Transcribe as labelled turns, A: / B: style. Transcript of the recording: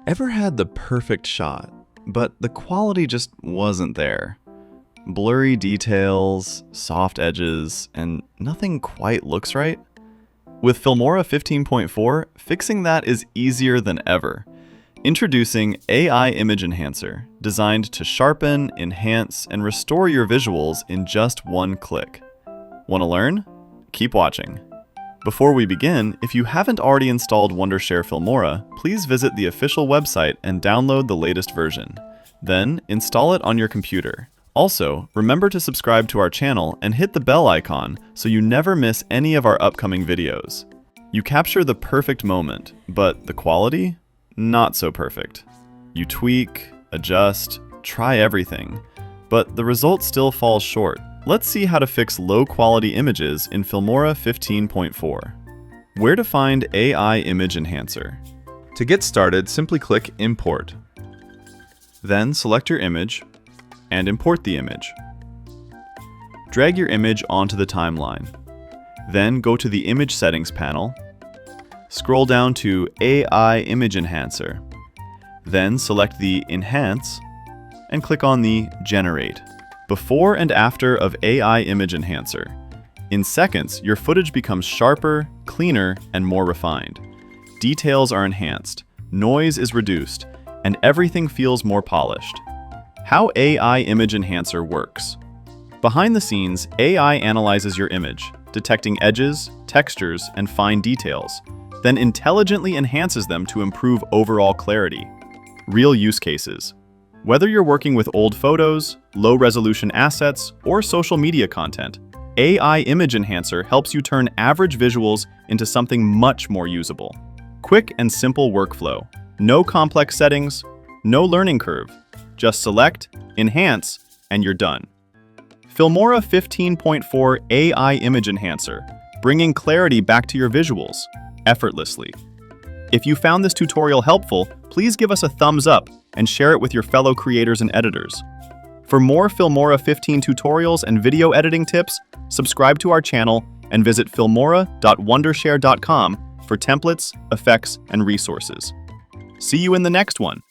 A: Ever had the perfect shot, but the quality just wasn't there? Blurry details, soft edges, and nothing quite looks right? With Filmora 15.4, fixing that is easier than ever. Introducing AI Image Enhancer, designed to sharpen, enhance, and restore your visuals in just one click. Want to learn? Keep watching. Before we begin, if you haven't already installed Wondershare Filmora, please visit the official website and download the latest version. Then, install it on your computer. Also, remember to subscribe to our channel and hit the bell icon so you never miss any of our upcoming videos. You capture the perfect moment, but the quality? Not so perfect. You tweak, adjust, try everything, but the result still falls short. Let's see how to fix low-quality images in Filmora 15.4. Where to find AI Image Enhancer? To get started, simply click Import. Then select your image and import the image. Drag your image onto the timeline. Then go to the Image Settings panel. Scroll down to AI Image Enhancer. Then select the Enhance and click on the Generate. Before and after of AI Image Enhancer. In seconds, your footage becomes sharper, cleaner, and more refined. Details are enhanced, noise is reduced, and everything feels more polished. How AI Image Enhancer works. Behind the scenes, AI analyzes your image, detecting edges, textures, and fine details, then intelligently enhances them to improve overall clarity. Real use cases. Whether you're working with old photos, low-resolution assets, or social media content, AI Image Enhancer helps you turn average visuals into something much more usable. Quick and simple workflow. No complex settings, no learning curve. Just select, enhance, and you're done. Filmora 15.4 AI Image Enhancer, bringing clarity back to your visuals, effortlessly. If you found this tutorial helpful, please give us a thumbs up and share it with your fellow creators and editors. For more Filmora 15 tutorials and video editing tips, subscribe to our channel and visit filmora.wondershare.com for templates, effects, and resources. See you in the next one.